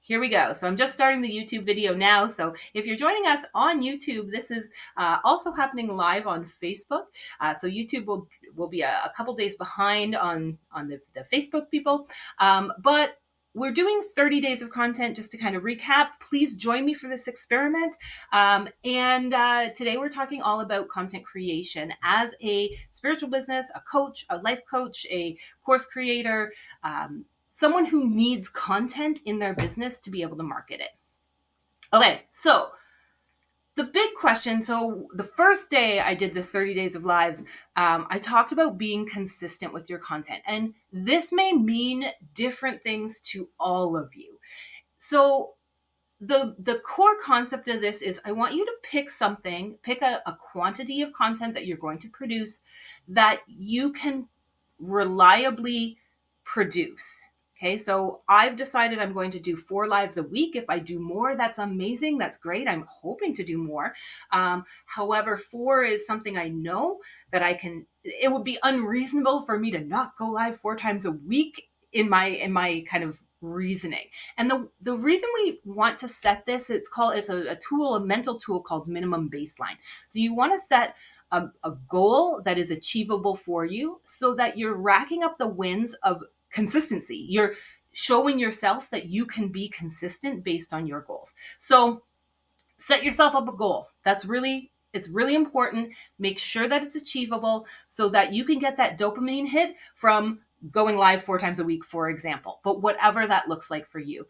Here we go. So I'm just starting the YouTube video now. So if you're joining us on YouTube, this is also happening live on Facebook. So YouTube will be a couple days behind on the Facebook people. But we're doing 30 days of content just to kind of recap. Please join me for this experiment. Today we're talking all about content creation as a spiritual business, a coach, a life coach, a course creator, someone who needs content in their business to be able to market it. Okay, so the big question, so the first day I did this 30 days of lives, I talked about being consistent with your content. And this may mean different things to all of you. So the core concept of this is I want you to pick a quantity of content that you're going to produce that you can reliably produce. Okay, so I've decided I'm going to do 4 lives a week. If I do more, that's amazing. That's great. I'm hoping to do more. However, 4 is something I know that I can. It would be unreasonable for me to not go live 4 times a week in my kind of reasoning. And the reason we want to set this, it's a tool, a mental tool called minimum baseline. So you want to set a goal that is achievable for you so that you're racking up the wins of consistency. You're showing yourself that you can be consistent based on your goals. So set yourself up a goal. It's really important. Make sure that it's achievable so that you can get that dopamine hit from going live 4 times a week, for example, but whatever that looks like for you.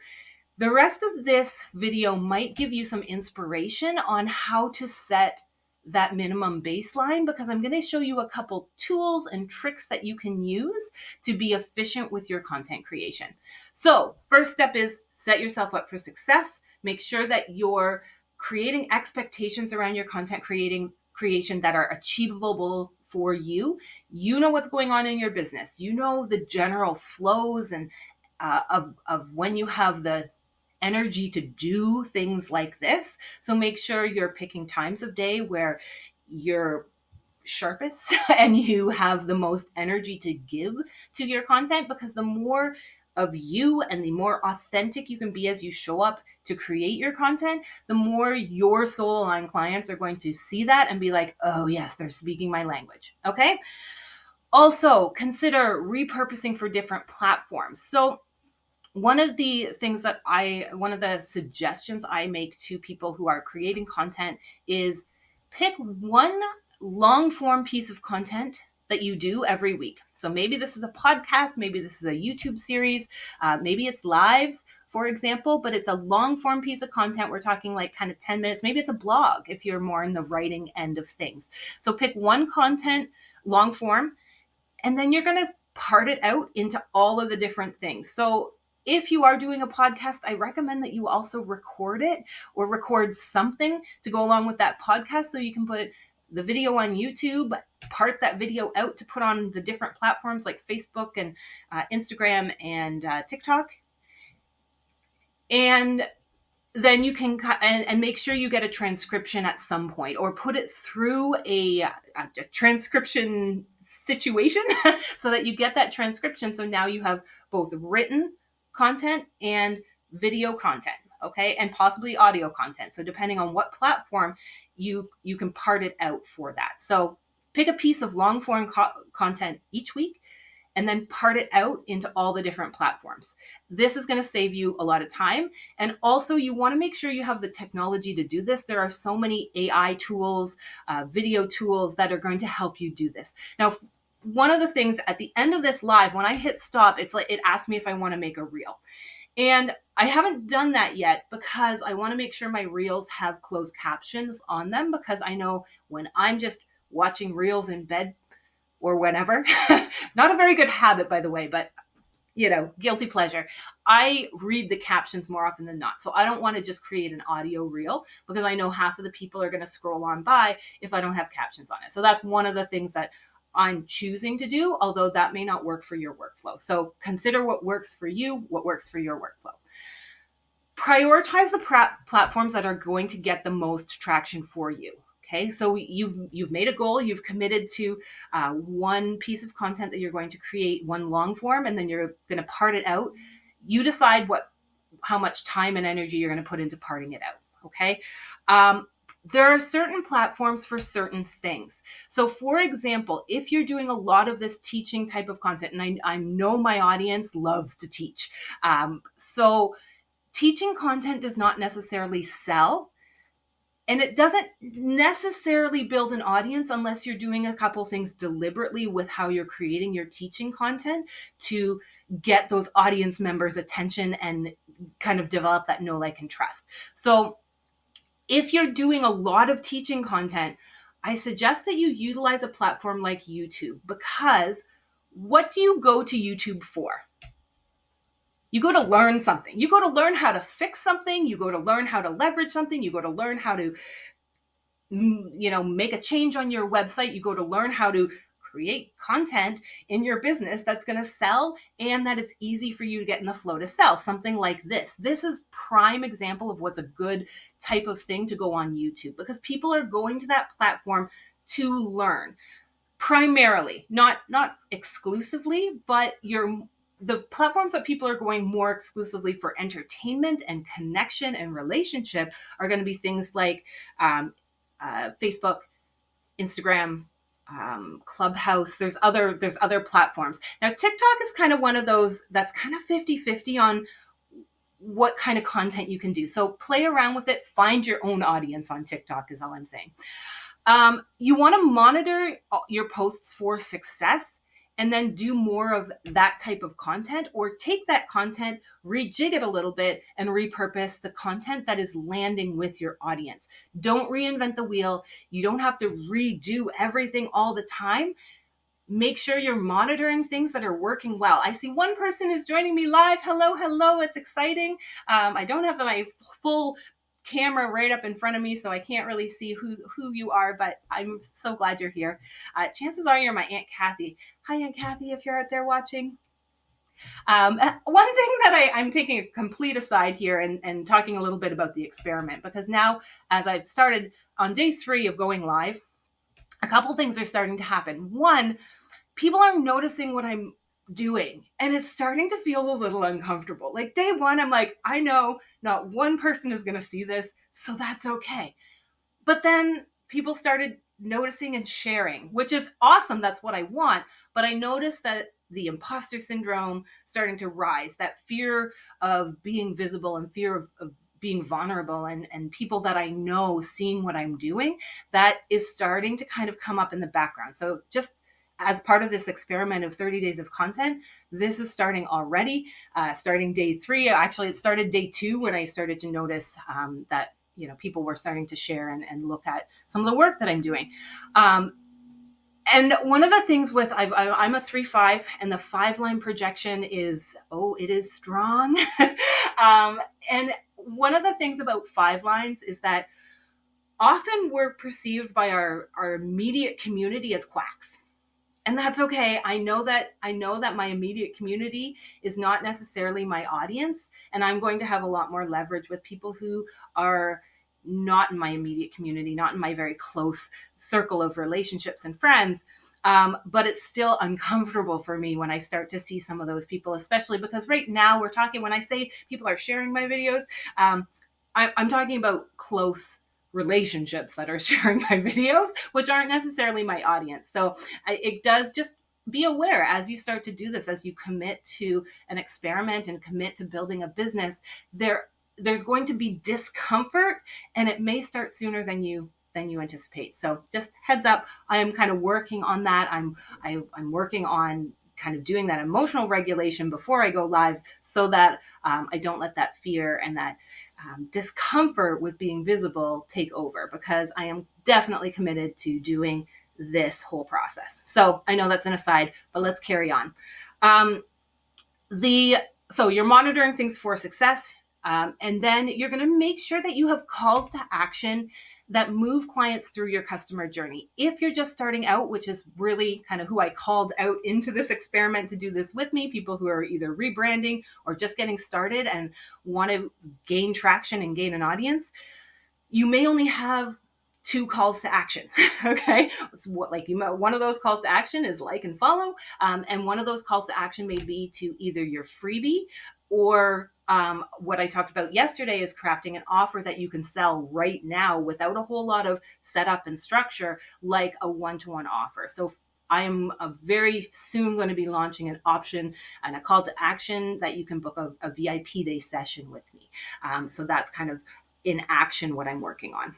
The rest of this video might give you some inspiration on how to set that minimum baseline, because I'm going to show you a couple tools and tricks that you can use to be efficient with your content creation. So first step is set yourself up for success. Make sure that you're creating expectations around your content creation that are achievable for you. You know what's going on in your business. You know the general flows and of when you have the energy to do things like this. So make sure you're picking times of day where you're sharpest and you have the most energy to give to your content, because the more of you and the more authentic you can be as you show up to create your content, the more your soul aligned clients are going to see that and be like, oh yes, they're speaking my language. Okay. Also consider repurposing for different platforms. So one of the suggestions I make to people who are creating content is pick one long form piece of content that you do every week. So maybe this is a podcast, maybe this is a YouTube series, maybe it's lives, for example, but it's a long form piece of content. We're talking like kind of 10 minutes. Maybe it's a blog if you're more in the writing end of things. So pick one content, long form, and then you're going to part it out into all of the different things. So if you are doing a podcast, I recommend that you also record it or record something to go along with that podcast, so you can put the video on YouTube, part that video out to put on the different platforms like Facebook and Instagram and TikTok. And then you can and make sure you get a transcription at some point, or put it through a transcription situation so that you get that transcription. So now you have both written content and video content, okay, and possibly audio content. So depending on what platform, you can part it out for that. So pick a piece of long form content each week and then part it out into all the different platforms. This is going to save you a lot of time. And also you want to make sure you have the technology to do this. There are so many AI tools, video tools that are going to help you do this. Now, one of the things at the end of this live, when I hit stop, it's like it asked me if I want to make a reel. And I haven't done that yet because I want to make sure my reels have closed captions on them, because I know when I'm just watching reels in bed or whenever, not a very good habit, by the way, but guilty pleasure, I read the captions more often than not. So I don't want to just create an audio reel, because I know half of the people are going to scroll on by if I don't have captions on it. So that's one of the things that I'm choosing to do, although that may not work for your workflow. So consider what works for you, what works for your workflow. Prioritize the platforms that are going to get the most traction for you. Okay, so you've made a goal, you've committed to one piece of content that you're going to create, one long form, and then you're going to part it out. You decide how much time and energy you're going to put into parting it out. Okay. There are certain platforms for certain things. So for example, if you're doing a lot of this teaching type of content, and I know my audience loves to teach. So teaching content does not necessarily sell. And it doesn't necessarily build an audience unless you're doing a couple things deliberately with how you're creating your teaching content to get those audience members' attention and kind of develop that know, like, and trust. So if you're doing a lot of teaching content, I suggest that you utilize a platform like YouTube, because what do you go to YouTube for? You go to learn something. You go to learn how to fix something. You go to learn how to leverage something. You go to learn how to, make a change on your website. You go to learn how to create content in your business that's going to sell and that it's easy for you to get in the flow to sell. Something like this. This is prime example of what's a good type of thing to go on YouTube, because people are going to that platform to learn primarily, not exclusively, but the platforms that people are going more exclusively for entertainment and connection and relationship are going to be things like Facebook, Instagram, Clubhouse. There's other platforms. Now, TikTok is kind of one of those that's kind of 50-50 on what kind of content you can do. So play around with it. Find your own audience on TikTok is all I'm saying. You want to monitor your posts for success and then do more of that type of content, or take that content, rejig it a little bit, and repurpose the content that is landing with your audience. Don't reinvent the wheel. You don't have to redo everything all the time. Make sure you're monitoring things that are working well. I see one person is joining me live. Hello. It's exciting. I don't have my full camera right up in front of me, so I can't really see who you are, but I'm so glad you're here. Chances are you're my Aunt Kathy. Hi, Aunt Kathy, if you're out there watching. One thing that I'm taking a complete aside here and talking a little bit about the experiment, because now, as I've started on day 3 of going live, a couple things are starting to happen. One, people are noticing what I'm doing, and it's starting to feel a little uncomfortable. Like day 1, I'm like, I know not one person is going to see this, so that's okay. But then people started noticing and sharing, which is awesome. That's what I want. But I noticed that the imposter syndrome starting to rise, that fear of being visible and fear of being vulnerable, and people that I know seeing what I'm doing, that is starting to kind of come up in the background. So just as part of this experiment of 30 days of content, this is starting already, starting day 3. Actually, it started day 2 when I started to notice that people were starting to share and look at some of the work that I'm doing. And one of the things with, I'm a 3-5, and the 5-line projection is, it is strong. And one of the things about 5 lines is that often we're perceived by our immediate community as quacks. And that's okay. I know that my immediate community is not necessarily my audience, and I'm going to have a lot more leverage with people who are not in my immediate community, not in my very close circle of relationships and friends. But it's still uncomfortable for me when I start to see some of those people, especially because right now we're talking, when I say people are sharing my videos, I'm talking about close relationships that are sharing my videos, which aren't necessarily my audience. So it does, just be aware as you start to do this, as you commit to an experiment and commit to building a business, there's going to be discomfort, and it may start sooner than you anticipate. So just heads up, I am kind of working on that. I'm working on kind of doing that emotional regulation before I go live, so that I don't let that fear and that discomfort with being visible take over, because I am definitely committed to doing this whole process. So I know that's an aside, but let's carry on. So you're monitoring things for success. And then you're going to make sure that you have calls to action that move clients through your customer journey. If you're just starting out, which is really kind of who I called out into this experiment to do this with me, people who are either rebranding or just getting started and want to gain traction and gain an audience, you may only have 2 calls to action. Okay. So one of those calls to action is like and follow. And one of those calls to action may be to either your freebie or What I talked about yesterday is crafting an offer that you can sell right now without a whole lot of setup and structure, like a one-to-one offer. So I am very soon going to be launching an option and a call to action that you can book a VIP day session with me. So that's kind of in action what I'm working on.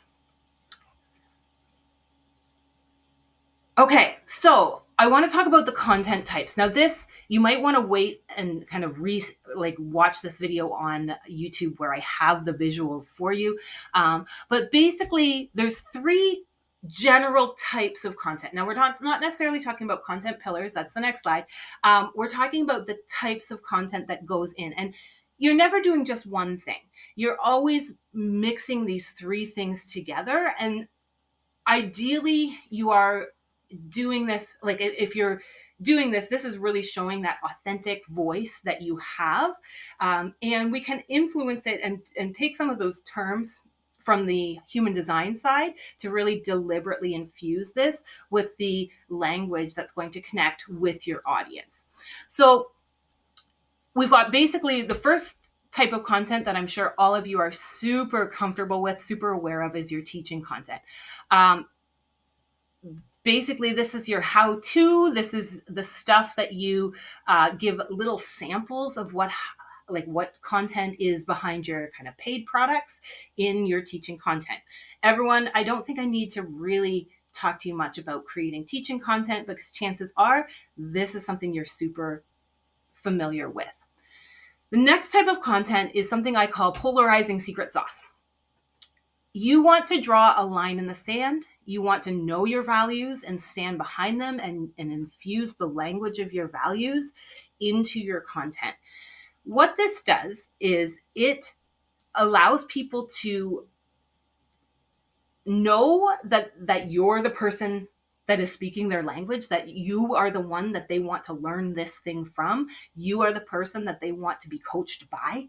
Okay, so I want to talk about the content types. Now this, you might want to wait and kind of watch this video on YouTube where I have the visuals for you. But basically there's 3 general types of content. Now we're not necessarily talking about content pillars. That's the next slide. We're talking about the types of content that goes in, and you're never doing just one thing. You're always mixing these 3 things together, and ideally you are doing this, like if you're doing this, this is really showing that authentic voice that you have. And we can influence it and take some of those terms from the human design side to really deliberately infuse this with the language that's going to connect with your audience. So we've got basically the first type of content that I'm sure all of you are super comfortable with, super aware of, is your teaching content. Basically, this is your how-to. This is the stuff that you give little samples of what content is behind your kind of paid products in your teaching content. Everyone, I don't think I need to really talk to you much about creating teaching content, because chances are this is something you're super familiar with. The next type of content is something I call polarizing secret sauce. You want to draw a line in the sand. You want to know your values and stand behind them and infuse the language of your values into your content. What this does is it allows people to know that you're the person that is speaking their language, that you are the one that they want to learn this thing from. You are the person that they want to be coached by.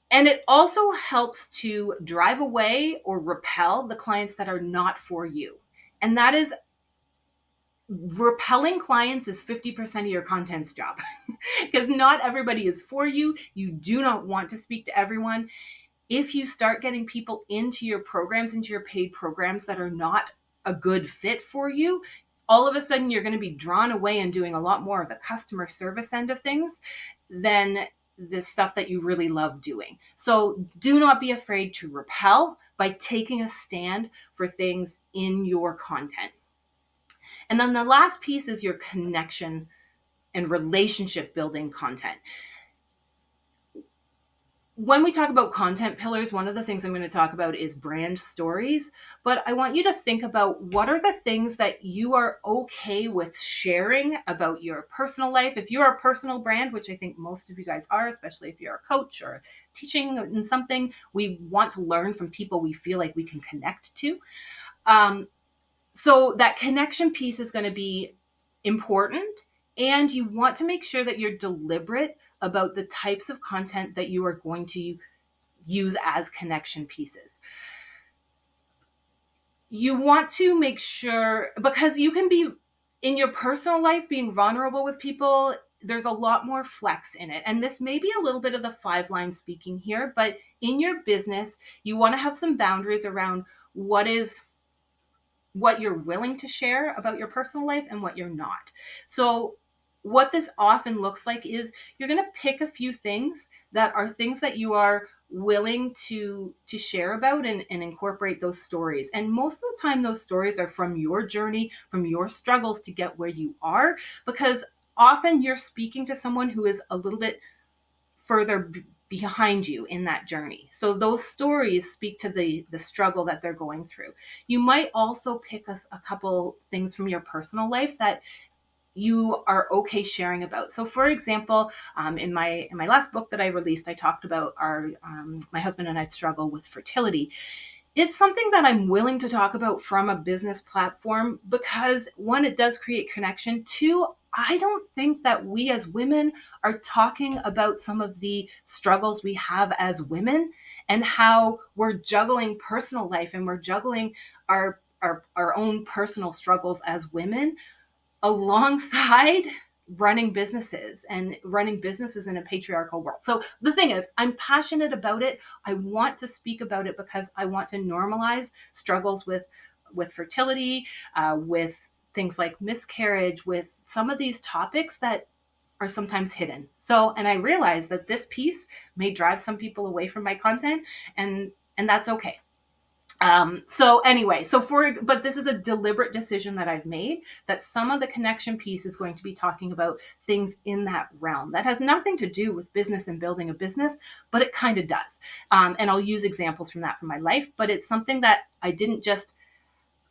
And it also helps to drive away or repel the clients that are not for you. And that is, repelling clients is 50% of your content's job, because not everybody is for you. You do not want to speak to everyone. If you start getting people into your programs, into your paid programs that are not a good fit for you, all of a sudden you're going to be drawn away and doing a lot more of the customer service end of things than the stuff that you really love doing. So do not be afraid to repel by taking a stand for things in your content. And then the last piece is your connection and relationship building content. When we talk about content pillars, one of the things I'm going to talk about is brand stories. But I want you to think about, what are the things that you are okay with sharing about your personal life? If you're a personal brand, which I think most of you guys are, especially if you're a coach or teaching in something, we want to learn from people we feel like we can connect to. So that connection piece is going to be important. And you want to make sure that you're deliberate about the types of content that you are going to use as connection pieces. You want to make sure, because you can be in your personal life being vulnerable with people, there's a lot more flex in it. And this may be a little bit of the 5-line speaking here, but in your business, you want to have some boundaries around what you're willing to share about your personal life and what you're not. So what this often looks like is you're going to pick a few things that are things that you are willing to share about and incorporate those stories. And most of the time, those stories are from your journey, from your struggles to get where you are, because often you're speaking to someone who is a little bit further behind you in that journey. So those stories speak to the struggle that they're going through. You might also pick a couple things from your personal life that you are okay sharing about. So for example, in my last book that I released, I talked about my husband and I struggle with fertility. It's something that I'm willing to talk about from a business platform because, one, it does create connection. Two, I don't think that we as women are talking about some of the struggles we have as women and how we're juggling personal life and we're juggling our own personal struggles as women alongside running businesses and running businesses in a patriarchal world. So the thing is, I'm passionate about it. I want to speak about it because I want to normalize struggles with fertility, with things like miscarriage, with some of these topics that are sometimes hidden. So, and I realize that this piece may drive some people away from my content, and that's okay. So anyway, but this is a deliberate decision that I've made, that some of the connection piece is going to be talking about things in that realm that has nothing to do with business and building a business, but it kind of does. And I'll use examples from that from my life, but it's something that I didn't just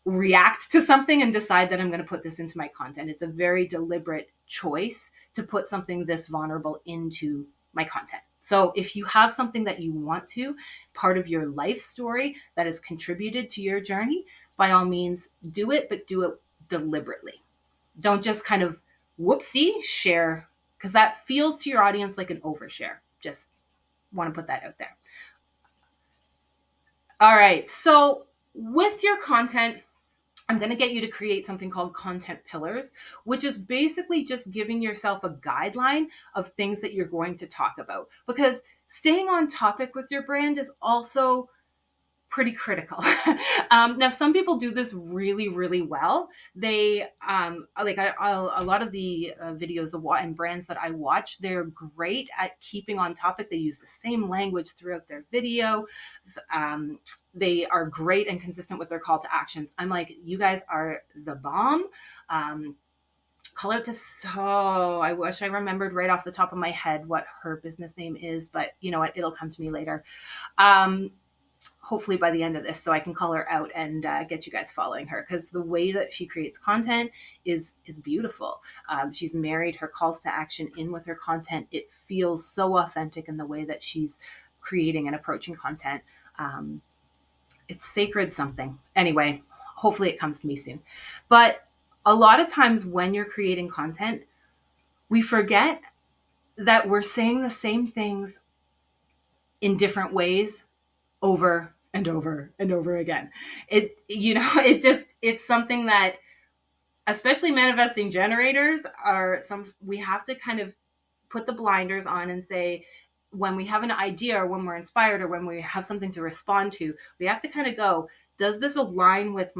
react to something and decide that I'm going to put this into my content. It's a very deliberate choice to put something this vulnerable into my content. So if you have something that you want to, part of your life story that has contributed to your journey, by all means do it, but do it deliberately. Don't just kind of whoopsie share, because that feels to your audience like an overshare. Just want to put that out there. All right. So with your content, I'm going to get you to create something called content pillars, which is basically just giving yourself a guideline of things that you're going to talk about, because staying on topic with your brand is also pretty critical. Now, some people do this really, really well. They a lot of the videos and brands that I watch, they're great at keeping on topic. They use the same language throughout their video. They are great and consistent with their call to actions. I'm like, you guys are the bomb. Call out to I wish I remembered right off the top of my head what her business name is, but you know what? It'll come to me later. Hopefully by the end of this, so I can call her out and get you guys following her, because the way that she creates content is beautiful. She's married her calls to action in with her content. It feels so authentic in the way that she's creating and approaching content. It's sacred something. Anyway, hopefully it comes to me soon. But a lot of times when you're creating content, we forget that we're saying the same things in different ways over and over and over again. It's something that, especially manifesting generators, we have to kind of put the blinders on and say, when we have an idea or when we're inspired or when we have something to respond to, we have to kind of go, does this align with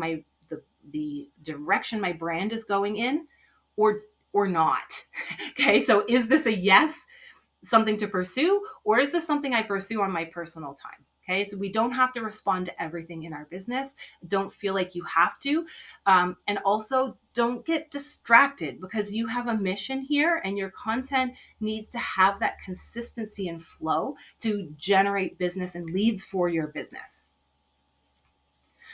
the direction my brand is going in, or not? Okay, so is this a yes, something to pursue, or is this something I pursue on my personal time? Okay, so we don't have to respond to everything in our business. Don't feel like you have to. And also don't get distracted, because you have a mission here and your content needs to have that consistency and flow to generate business and leads for your business.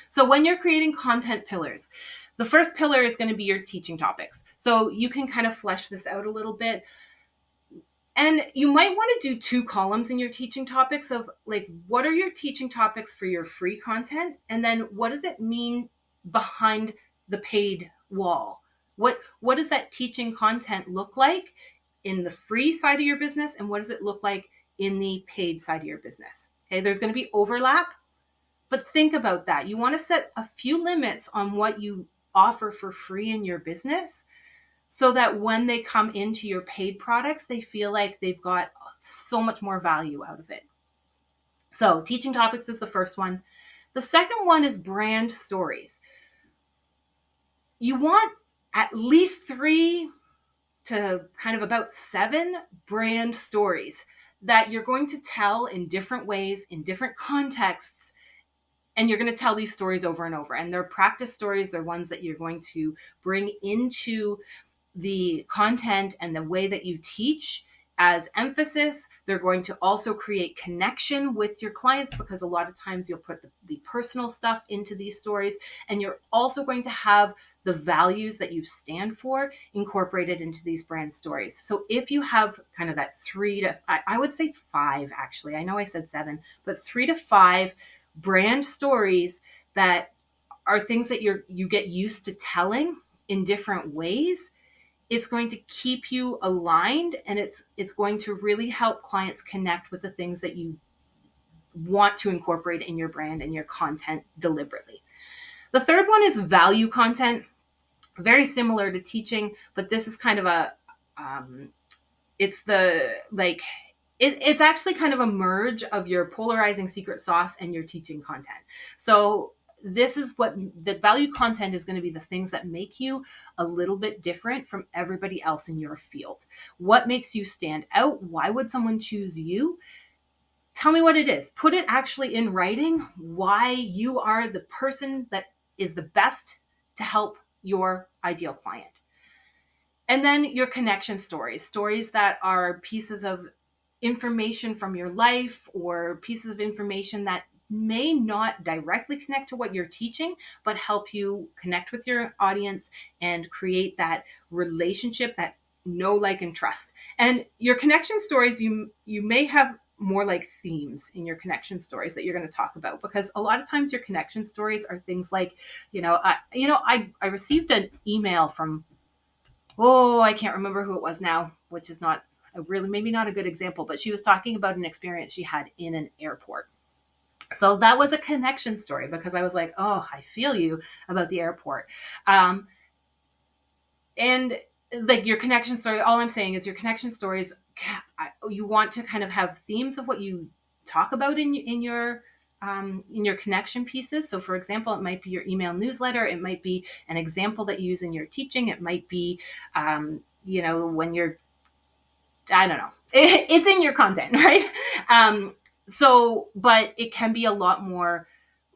So when you're creating content pillars, the first pillar is going to be your teaching topics. So you can kind of flesh this out a little bit. And you might want to do 2 columns in your teaching topics of like, what are your teaching topics for your free content? And then what does it mean behind the paid wall? What does that teaching content look like in the free side of your business? And what does it look like in the paid side of your business? Okay, there's going to be overlap, but think about that. You want to set a few limits on what you offer for free in your business, so that when they come into your paid products, they feel like they've got so much more value out of it. So teaching topics is the first one. The second one is brand stories. You want at least 3 to kind of about 7 brand stories that you're going to tell in different ways, in different contexts. And you're going to tell these stories over and over. And they're practice stories. They're ones that you're going to bring into the content and the way that you teach as emphasis. They're going to also create connection with your clients, because a lot of times you'll put the personal stuff into these stories, and you're also going to have the values that you stand for incorporated into these brand stories. So if you have kind of that 3 to, I would say 5, actually, I know I said 7, but 3 to 5 brand stories that are things that you get used to telling in different ways, it's going to keep you aligned, and it's going to really help clients connect with the things that you want to incorporate in your brand and your content deliberately. The third one is value content. Very similar to teaching, but this is kind of a it's the like it's actually kind of a merge of your polarizing secret sauce and your teaching content. So this is what the value content is going to be, the things that make you a little bit different from everybody else in your field. What makes you stand out? Why would someone choose you? Tell me what it is. Put it actually in writing, why you are the person that is the best to help your ideal client. And then your connection stories that are pieces of information from your life or pieces of information that may not directly connect to what you're teaching, but help you connect with your audience and create that relationship, that know, like, and trust. And your connection stories, you may have more like themes in your connection stories that you're going to talk about, because a lot of times your connection stories are things like, I received an email from, I can't remember who it was now, which is not maybe not a good example, but she was talking about an experience she had in an airport. So that was a connection story, because I was like, oh, I feel you about the airport. And like your connection story, all I'm saying is your connection stories, you want to kind of have themes of what you talk about in your connection pieces. So for example, it might be your email newsletter. It might be an example that you use in your teaching. It might be, when you're, I don't know, it's in your content, right? But it can be a lot more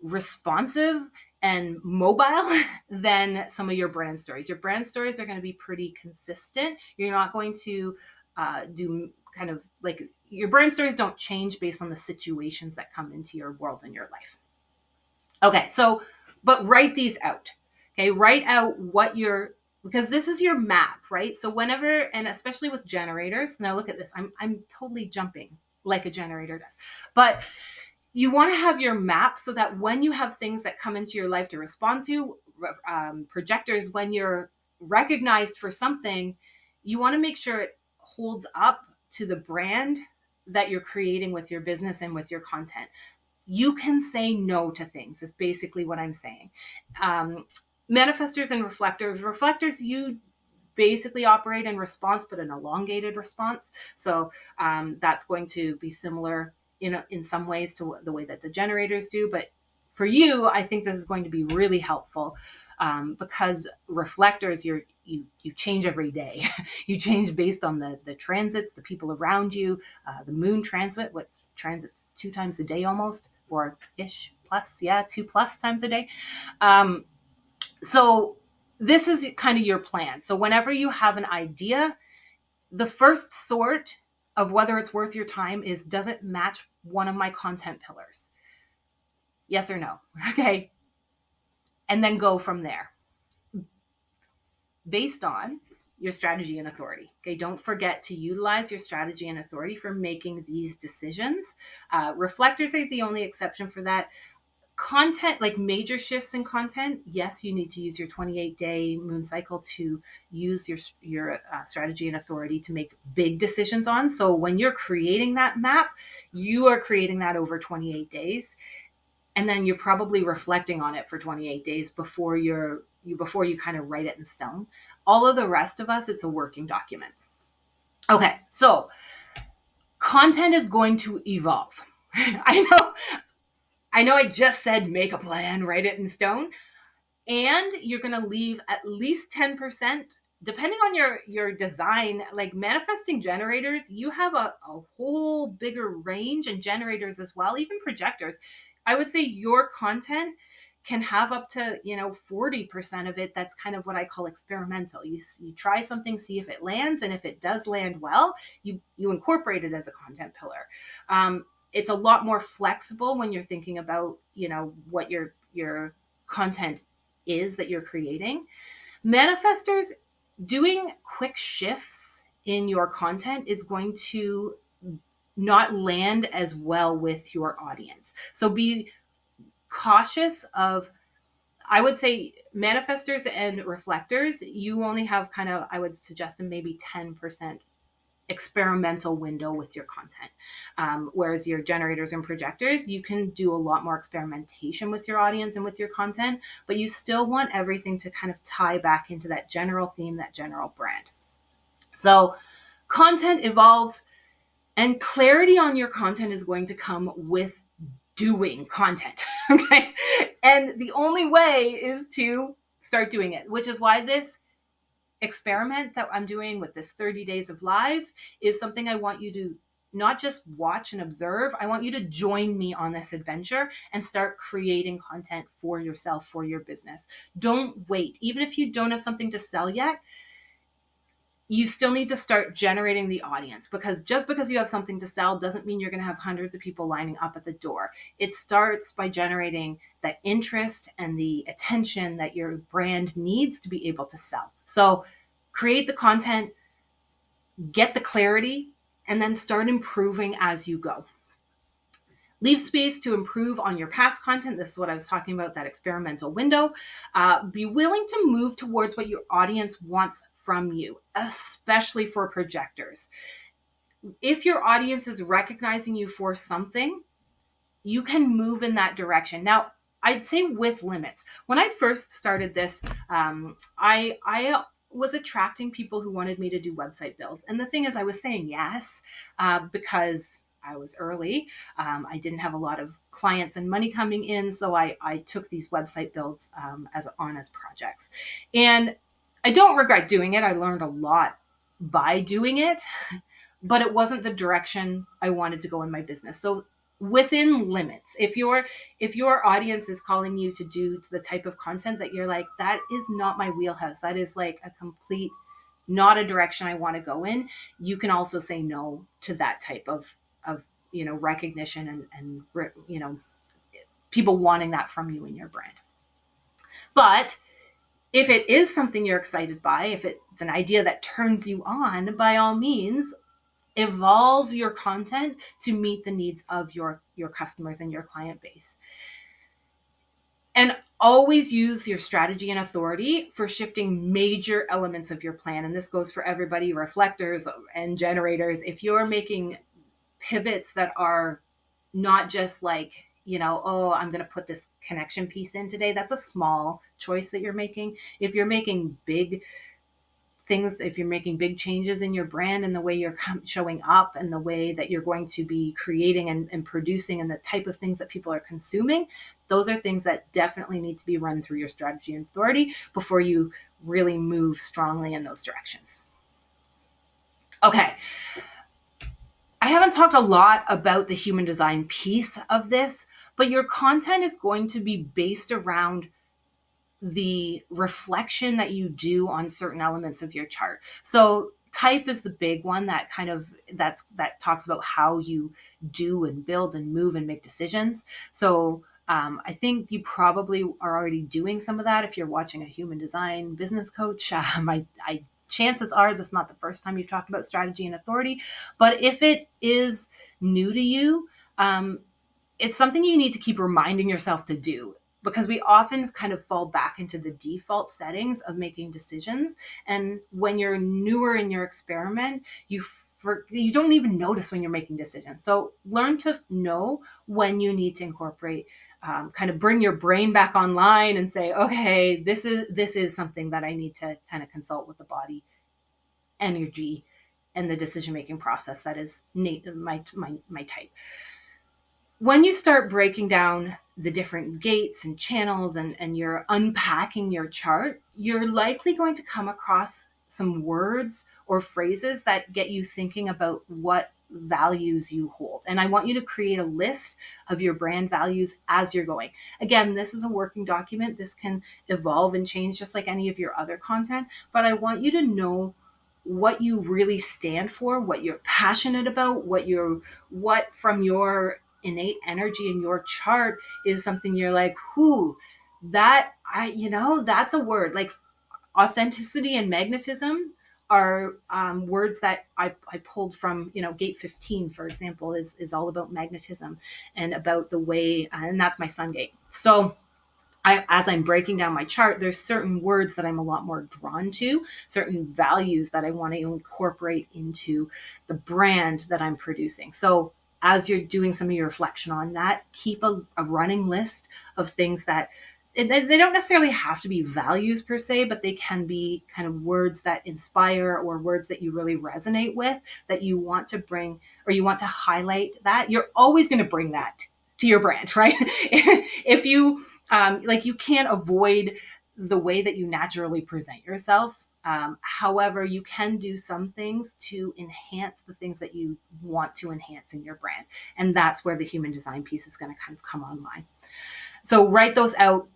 responsive and mobile than some of your brand stories. Your brand stories are going to be pretty consistent. You're not going to do kind of like, your brand stories don't change based on the situations that come into your world and your life. Okay, but write these out. Okay, write out because this is your map, right? So whenever, and especially with generators, now look at this, I'm totally jumping like a generator does, but you want to have your map so that when you have things that come into your life to respond to, projectors, when you're recognized for something, you want to make sure it holds up to the brand that you're creating with your business and with your content. You can say no to things, is basically what I'm saying. Manifestors and reflectors, you basically operate in response, but an elongated response. So that's going to be similar in some ways to the way that the generators do. But for you, I think this is going to be really helpful, because reflectors, you change every day. You change based on the transits, the people around you, the moon transit, what transits 2 times a day almost, or ish plus, 2+ times a day. So this is kind of your plan. So whenever you have an idea, the first sort of whether it's worth your time is, does it match one of my content pillars? Yes or no? Okay. And then go from there based on your strategy and authority. Okay. Don't forget to utilize your strategy and authority for making these decisions. Reflectors are the only exception for that. Content, like major shifts in content, yes, you need to use your 28-day moon cycle to use your strategy and authority to make big decisions on. So when you're creating that map, you are creating that over 28 days, and then you're probably reflecting on it for 28 days before you kind of write it in stone. All of the rest of us, it's a working document. Okay, so content is going to evolve. I know I just said make a plan, write it in stone, and you're going to leave at least 10%, depending on your design. Like manifesting generators, you have a whole bigger range, and generators as well, even projectors. I would say your content can have up to 40% of it that's kind of what I call experimental. You try something, see if it lands, and if it does land well, you incorporate it as a content pillar. It's a lot more flexible when you're thinking about, what your content is that you're creating. Manifestors, doing quick shifts in your content is going to not land as well with your audience. So be cautious of, I would say, manifestors and reflectors, you only have kind of, I would suggest, a maybe 10% experimental window with your content. Whereas your generators and projectors, you can do a lot more experimentation with your audience and with your content, but you still want everything to kind of tie back into that general theme, that general brand. So content evolves, and clarity on your content is going to come with doing content. Okay. And the only way is to start doing it, which is why this experiment that I'm doing with this 30 days of lives is something I want you to not just watch and observe. I want you to join me on this adventure and start creating content for yourself, for your business. Don't wait. Even if you don't have something to sell yet, you still need to start generating the audience, because just because you have something to sell doesn't mean you're going to have hundreds of people lining up at the door. It starts by generating that interest and the attention that your brand needs to be able to sell. So create the content, get the clarity, and then start improving as you go. Leave space to improve on your past content. This is what I was talking about, that experimental window. Be willing to move towards what your audience wants from you, especially for projectors. If your audience is recognizing you for something, you can move in that direction. Now, I'd say with limits. When I first started this, I was attracting people who wanted me to do website builds. And the thing is, I was saying yes because I was early. I didn't have a lot of clients and money coming in. So I took these website builds as projects. And I don't regret doing it. I learned a lot by doing it, but it wasn't the direction I wanted to go in my business. So within limits, if your audience is calling you to do the type of content that you're like, that is not my wheelhouse, that is like a complete, not a direction I want to go in, you can also say no to that type of recognition and people wanting that from you and your brand. But if it is something you're excited by, if it's an idea that turns you on, by all means, evolve your content to meet the needs of your customers and your client base. And always use your strategy and authority for shifting major elements of your plan. And this goes for everybody, reflectors and generators. If you're making pivots that are not just like, I'm going to put this connection piece in today, that's a small choice that you're making. If you're making big things, if you're making big changes in your brand and the way you're showing up and the way that you're going to be creating and producing and the type of things that people are consuming, those are things that definitely need to be run through your strategy and authority before you really move strongly in those directions. Okay. I haven't talked a lot about the human design piece of this, but your content is going to be based around the reflection that you do on certain elements of your chart. So type is the big one that that talks about how you do and build and move and make decisions. So I think you probably are already doing some of that if you're watching a human design business coach. Chances are this is not the first time you've talked about strategy and authority, but if it is new to you, it's something you need to keep reminding yourself to do, because we often kind of fall back into the default settings of making decisions. And when you're newer in your experiment, you don't even notice when you're making decisions. So learn to know when you need to incorporate, kind of bring your brain back online and say, okay, this is something that I need to kind of consult with the body energy and the decision-making process that is my type. When you start breaking down the different gates and channels and you're unpacking your chart, you're likely going to come across some words or phrases that get you thinking about what values you hold. And I want you to create a list of your brand values as you're going. Again, this is a working document. This can evolve and change just like any of your other content, but I want you to know what you really stand for, what you're passionate about, what from your innate energy in your chart is something you're like, that's a word. Like authenticity and magnetism are words that I pulled from, gate 15, for example, is all about magnetism and about the way, and that's my sun gate. So as I'm breaking down my chart, there's certain words that I'm a lot more drawn to, certain values that I want to incorporate into the brand that I'm producing. So as you're doing some of your reflection on that, keep a running list of things that they don't necessarily have to be values per se, but they can be kind of words that inspire or words that you really resonate with, that you want to bring or you want to highlight. That you're always going to bring that to your brand, right? If you like, you can't avoid the way that you naturally present yourself. However, you can do some things to enhance the things that you want to enhance in your brand. And that's where the human design piece is going to kind of come online. So write those out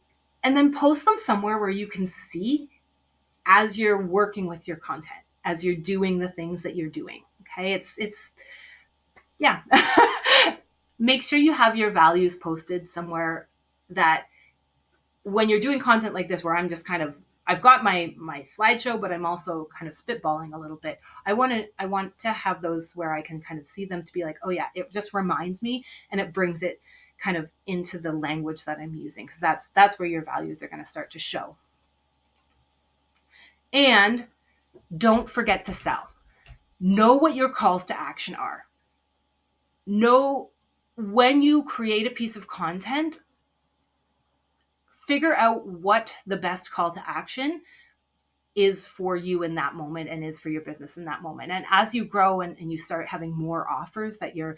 and then post them somewhere where you can see as you're working with your content, as you're doing the things that you're doing. Okay. Yeah. Make sure you have your values posted somewhere that when you're doing content like this, where I'm just kind of, I've got my slideshow, but I'm also kind of spitballing a little bit. I want to have those where I can kind of see them to be like, oh yeah, it just reminds me, and it brings it kind of into the language that I'm using, because that's where your values are going to start to show. And don't forget to sell. Know what your calls to action are. Know when you create a piece of content, figure out what the best call to action is for you in that moment and is for your business in that moment. And as you grow and you start having more offers that you're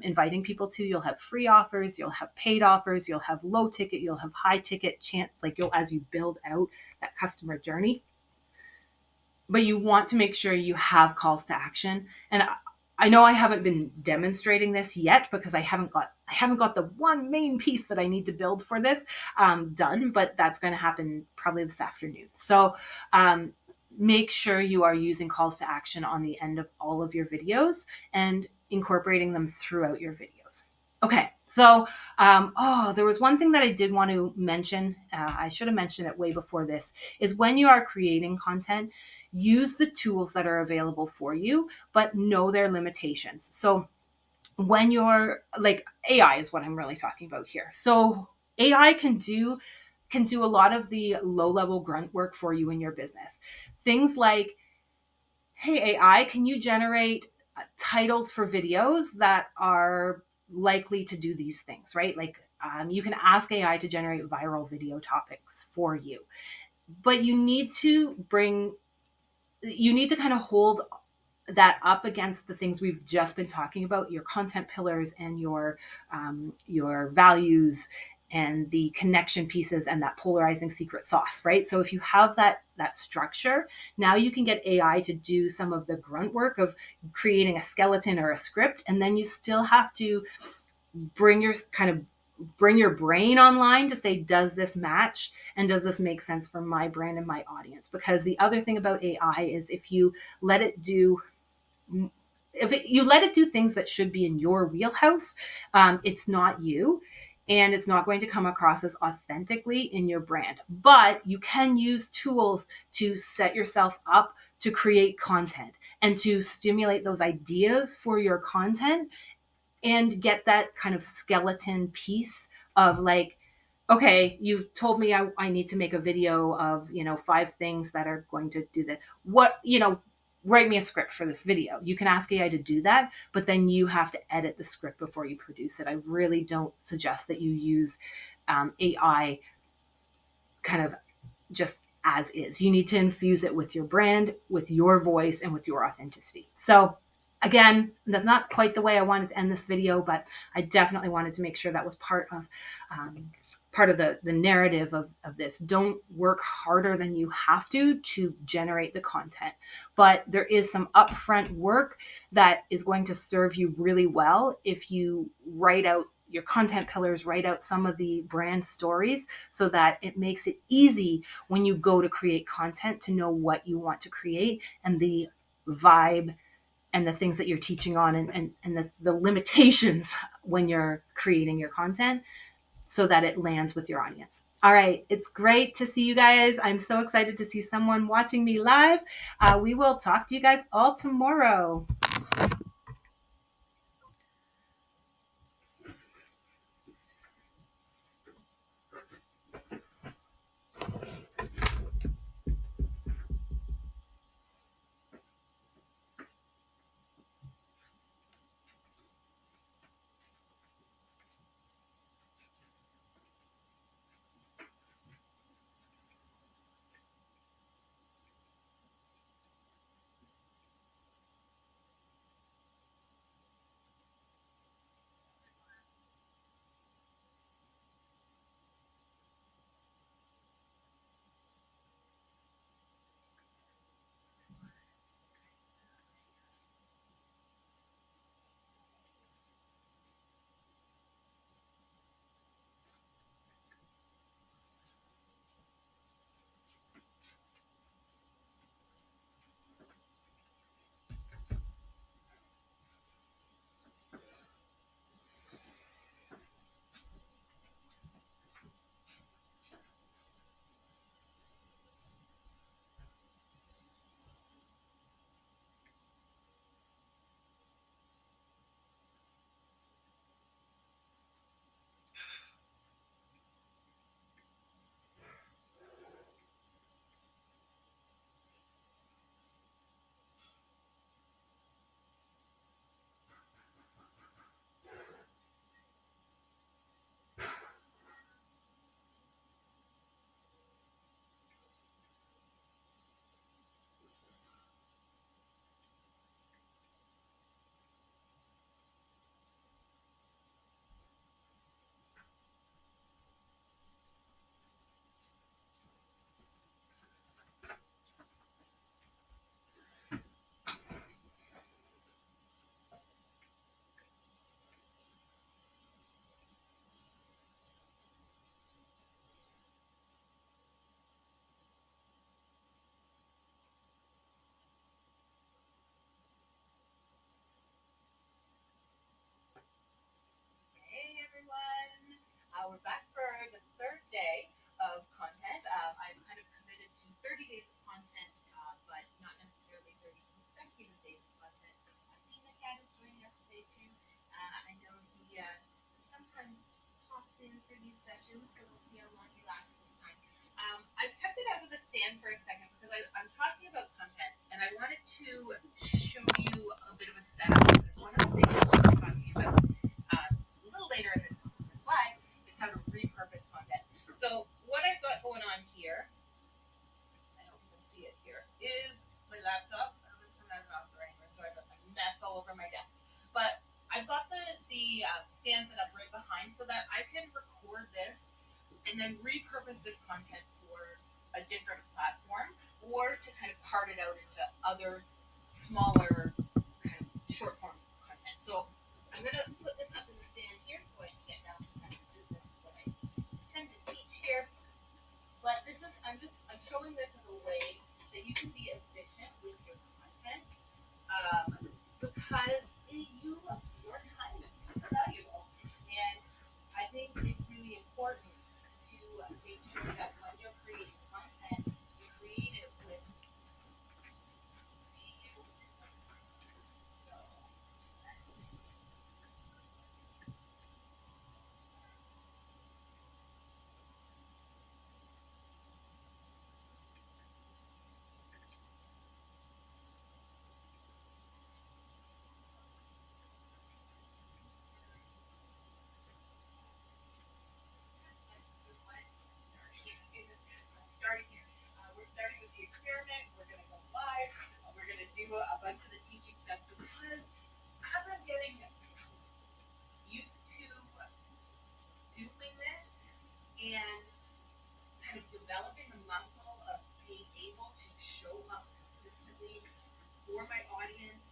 inviting people to, you'll have free offers, you'll have paid offers, you'll have low ticket, you'll have high ticket, like as you build out that customer journey. But you want to make sure you have calls to action. And I know I haven't been demonstrating this yet because I haven't got the one main piece that I need to build for this done, but that's going to happen probably this afternoon. So make sure you are using calls to action on the end of all of your videos and incorporating them throughout your videos. Okay, so there was one thing that I did want to mention. I should have mentioned it way before this, is when you are creating content, use the tools that are available for you, but know their limitations. So when you're like, AI is what I'm really talking about here. So AI can do a lot of the low-level grunt work for you in your business. Things like, hey, AI, can you generate titles for videos that are likely to do these things, right? Like you can ask AI to generate viral video topics for you, but you need to kind of hold that up against the things we've just been talking about, your content pillars and your values and the connection pieces and that polarizing secret sauce, right? So if you have that structure, now you can get AI to do some of the grunt work of creating a skeleton or a script, and then you still have to bring your brain online to say, does this match and does this make sense for my brand and my audience? Because the other thing about AI is if you let it do things that should be in your wheelhouse, it's not you, and it's not going to come across as authentically in your brand. But you can use tools to set yourself up to create content and to stimulate those ideas for your content and get that kind of skeleton piece of like, okay, you've told me I need to make a video of, 5 things that are going to do that. Write me a script for this video. You can ask AI to do that, but then you have to edit the script before you produce it. I really don't suggest that you use AI kind of just as is. You need to infuse it with your brand, with your voice, and with your authenticity. So again, that's not quite the way I wanted to end this video, but I definitely wanted to make sure that was part of the narrative of this. Don't work harder than you have to generate the content, but there is some upfront work that is going to serve you really well if you write out your content pillars, write out some of the brand stories so that it makes it easy when you go to create content to know what you want to create and the vibe and the things that you're teaching on and the limitations when you're creating your content so that it lands with your audience. All right. It's great to see you guys. I'm so excited to see someone watching me live. We will talk to you guys all tomorrow. questions, so we'll see how long you last this time. I've kept it out of the stand for a second because I'm talking about content, and I wanted to show you a bit of a setup. Because one of the things I'm talking about a little later in this live is how to repurpose content. So what I've got going on here, I hope you can see it here, is my laptop. I'm going to turn that off right here, so I've got a mess all over my desk. But I've got the stand set up right behind so that I can record this and then repurpose this content for a different platform, or to kind of part it out into other smaller kind of short form content. So I'm going to put this up in the stand here so I can get down to kind of business what I tend to teach here. But I'm showing this as a way that you can be efficient with your content, because your time is super valuable, and I think it's really important to make sure that when you're creating content, you create it with value. So, starting here. We're starting with the experiment. We're going to go live. We're going to do a bunch of the teaching stuff because as I'm getting used to doing this and kind of developing the muscle of being able to show up consistently for my audience